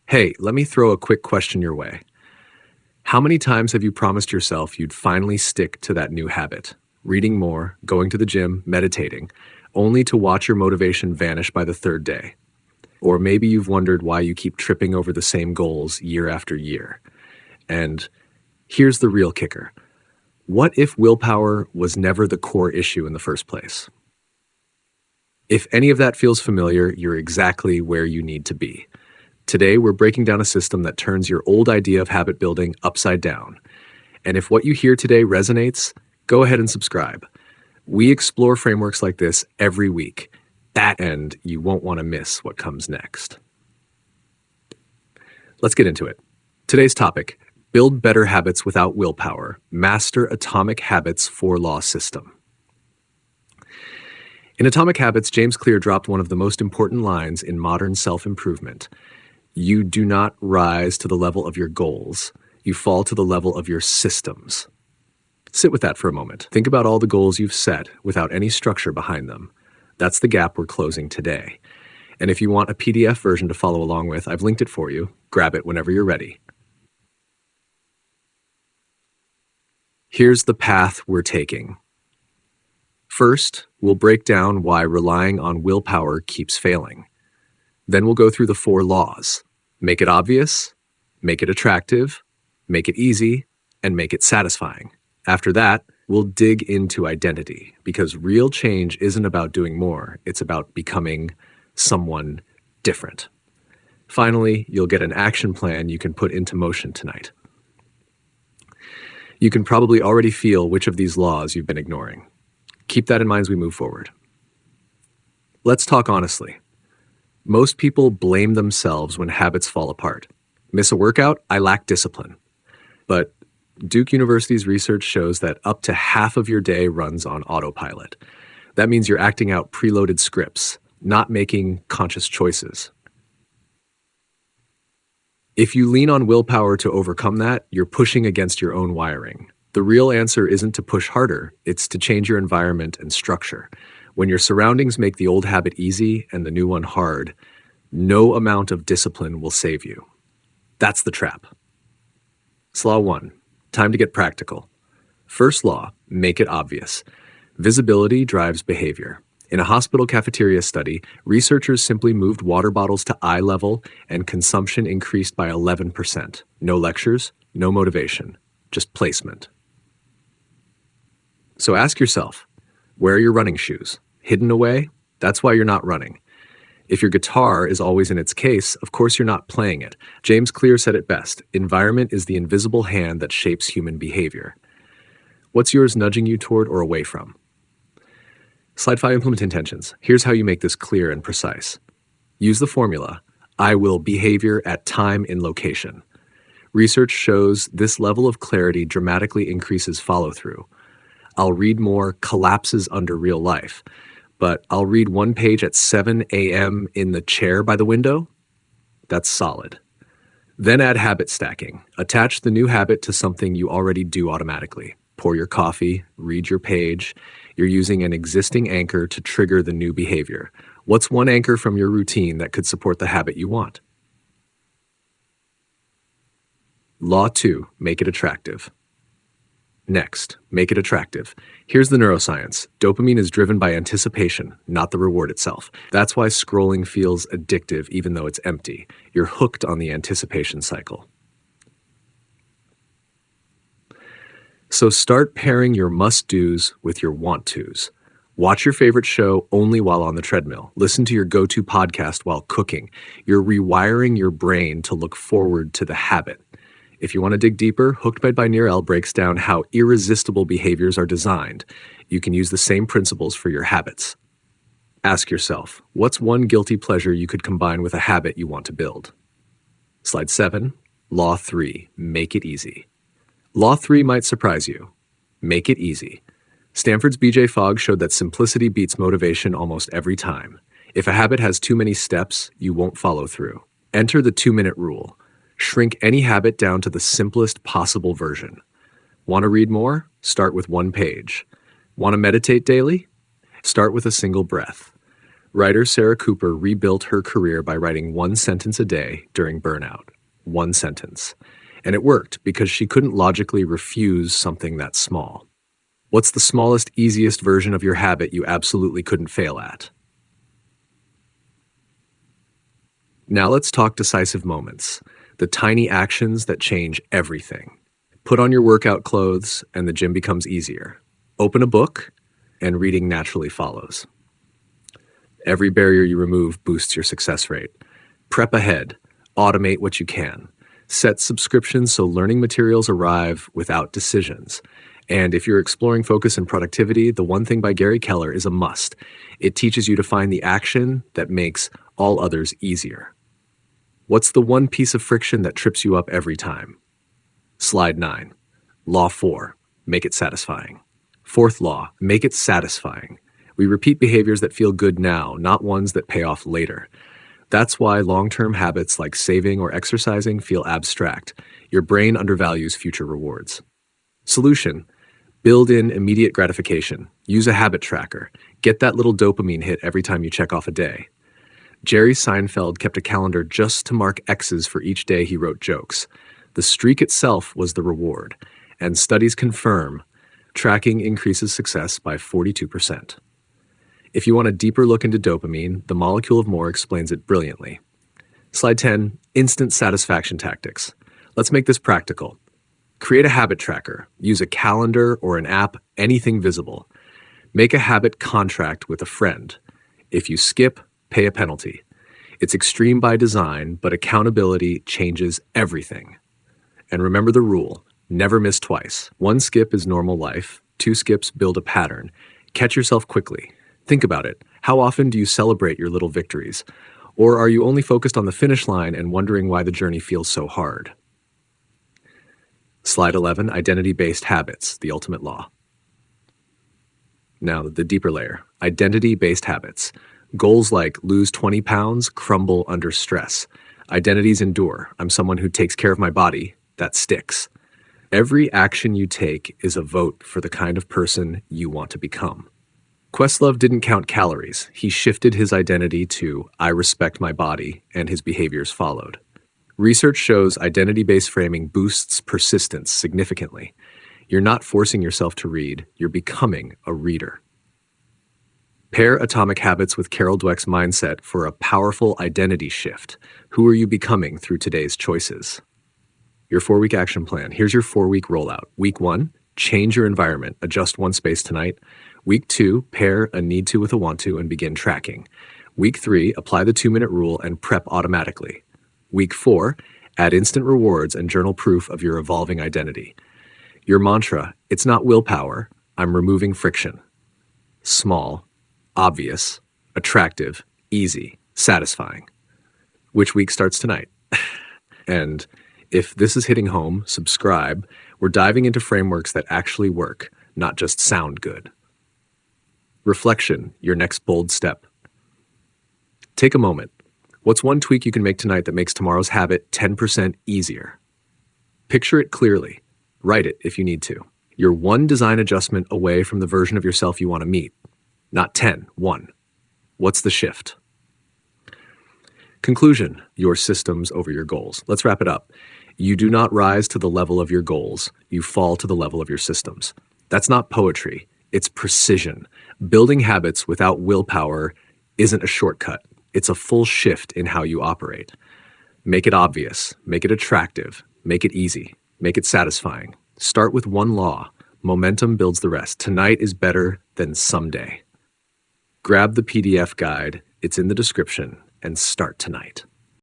Hey, let me throw a quick question your way. How many times have you promised yourself you'd finally stick to that new habit? Reading more, going to the gym, meditating, only to watch your motivation vanish by the third day. Or maybe you've wondered why you keep tripping over the same goals year after year. And here's the real kicker. What if willpower was never the core issue in the first place? If any of that feels familiar, you're exactly where you need to be. Today, we're breaking down a system that turns your old idea of habit building upside down. And if what you hear today resonates, go ahead and subscribe. We explore frameworks like this every week. And you won't want to miss what comes next. Let's get into it. Today's topic: build better habits without willpower. Master Atomic Habits 4-Law System. In Atomic Habits, James Clear dropped one of the most important lines in modern self-improvement. You do not rise to the level of your goals. You fall to the level of your systems. Sit with that for a moment. Think about all the goals you've set without any structure behind them. That's the gap we're closing today. And if you want a PDF version to follow along with, I've linked it for you. Grab it whenever you're ready. Here's the path we're taking. First, we'll break down why relying on willpower keeps failing. Then we'll go through the 4 laws. Make it obvious, make it attractive, make it easy, and make it satisfying. After that, we'll dig into identity, because real change isn't about doing more, it's about becoming someone different. Finally, you'll get an action plan you can put into motion tonight. You can probably already feel which of these laws you've been ignoring. Keep that in mind as we move forward. Let's talk honestly. Most people blame themselves when habits fall apart. Miss a workout? I lack discipline. But Duke University's research shows that up to half of your day runs on autopilot. That means you're acting out preloaded scripts, not making conscious choices. If you lean on willpower to overcome that, you're pushing against your own wiring. The real answer isn't to push harder, it's to change your environment and structure. When your surroundings make the old habit easy and the new one hard, no amount of discipline will save you. That's the trap. Law 1. Time to get practical. First law, make it obvious. Visibility drives behavior. In a hospital cafeteria study, researchers simply moved water bottles to eye level and consumption increased by 11%. No lectures, no motivation, just placement. So ask yourself, where are your running shoes? Hidden away? That's why you're not running. If your guitar is always in its case, of course you're not playing it. James Clear said it best: environment is the invisible hand that shapes human behavior. What's yours nudging you toward or away from? Slide 5, implement intentions. Here's how you make this clear and precise. Use the formula, I will behavior at time in location. Research shows this level of clarity dramatically increases follow-through. I'll read more collapses under real life, but I'll read one page at 7 a.m. in the chair by the window? That's solid. Then add habit stacking. Attach the new habit to something you already do automatically. Pour your coffee, read your page. You're using an existing anchor to trigger the new behavior. What's one anchor from your routine that could support the habit you want? Law 2, make it attractive. Next, make it attractive. Here's the neuroscience. Dopamine is driven by anticipation, not the reward itself. That's why scrolling feels addictive even though it's empty. You're hooked on the anticipation cycle. So start pairing your must-dos with your want-tos. Watch your favorite show only while on the treadmill. Listen to your go-to podcast while cooking. You're rewiring your brain to look forward to the habit. If you want to dig deeper, Hooked by Binaural breaks down how irresistible behaviors are designed. You can use the same principles for your habits. Ask yourself, what's one guilty pleasure you could combine with a habit you want to build? Slide 7, Law 3, make it easy. Law 3 might surprise you. Make it easy. Stanford's B.J. Fogg showed that simplicity beats motivation almost every time. If a habit has too many steps, you won't follow through. Enter the 2-minute rule. Shrink any habit down to the simplest possible version. Want to read more? Start with 1 page. Want to meditate daily? Start with a single breath. Writer Sarah Cooper rebuilt her career by writing one sentence a day during burnout. One sentence. And it worked because she couldn't logically refuse something that small. What's the smallest, easiest version of your habit you absolutely couldn't fail at? Now let's talk decisive moments, the tiny actions that change everything. Put on your workout clothes and the gym becomes easier. Open a book and reading naturally follows. Every barrier you remove boosts your success rate. Prep ahead. Automate what you can. Set subscriptions so learning materials arrive without decisions. And if you're exploring focus and productivity, The One Thing by Gary Keller is a must. It teaches you to find the action that makes all others easier. What's the one piece of friction that trips you up every time? Slide 9. Law 4. Make it satisfying. Fourth law, make it satisfying. We repeat behaviors that feel good now, not ones that pay off later. That's why long-term habits like saving or exercising feel abstract. Your brain undervalues future rewards. Solution: build in immediate gratification. Use a habit tracker. Get that little dopamine hit every time you check off a day. Jerry Seinfeld kept a calendar just to mark X's for each day he wrote jokes. The streak itself was the reward, and studies confirm tracking increases success by 42%. If you want a deeper look into dopamine, The Molecule of More explains it brilliantly. Slide 10, instant satisfaction tactics. Let's make this practical. Create a habit tracker. Use a calendar or an app, anything visible. Make a habit contract with a friend. If you skip, pay a penalty. It's extreme by design, but accountability changes everything. And remember the rule, never miss twice. One skip is normal life. 2 skips build a pattern. Catch yourself quickly. Think about it. How often do you celebrate your little victories? Or are you only focused on the finish line and wondering why the journey feels so hard? Slide 11, identity-based habits, the ultimate law. Now, the deeper layer, identity-based habits. Goals like lose 20 pounds crumble under stress. Identities endure. I'm someone who takes care of my body. That sticks. Every action you take is a vote for the kind of person you want to become. Questlove didn't count calories. He shifted his identity to I respect my body, and his behaviors followed. Research shows identity-based framing boosts persistence significantly. You're not forcing yourself to read, you're becoming a reader. Pair Atomic Habits with Carol Dweck's mindset for a powerful identity shift. Who are you becoming through today's choices? Your 4-week action plan. Here's your 4-week rollout. Week 1, change your environment. Adjust one space tonight. Week 2, pair a need to with a want to and begin tracking. Week 3, apply the 2-minute rule and prep automatically. Week 4, add instant rewards and journal proof of your evolving identity. Your mantra, it's not willpower, I'm removing friction. Small, obvious, attractive, easy, satisfying. Which week starts tonight? And if this is hitting home, subscribe. We're diving into frameworks that actually work, not just sound good. Reflection, your next bold step. Take a moment. What's one tweak you can make tonight that makes tomorrow's habit 10% easier? Picture it clearly. Write it if you need to. You're one design adjustment away from the version of yourself you want to meet. Not 10, 1. What's the shift? Conclusion, your systems over your goals. Let's wrap it up. You do not rise to the level of your goals. You fall to the level of your systems. That's not poetry. It's precision. Building habits without willpower isn't a shortcut. It's a full shift in how you operate. Make it obvious. Make it attractive. Make it easy. Make it satisfying. Start with one law. Momentum builds the rest. Tonight is better than someday. Grab the PDF guide. It's in the description and start tonight.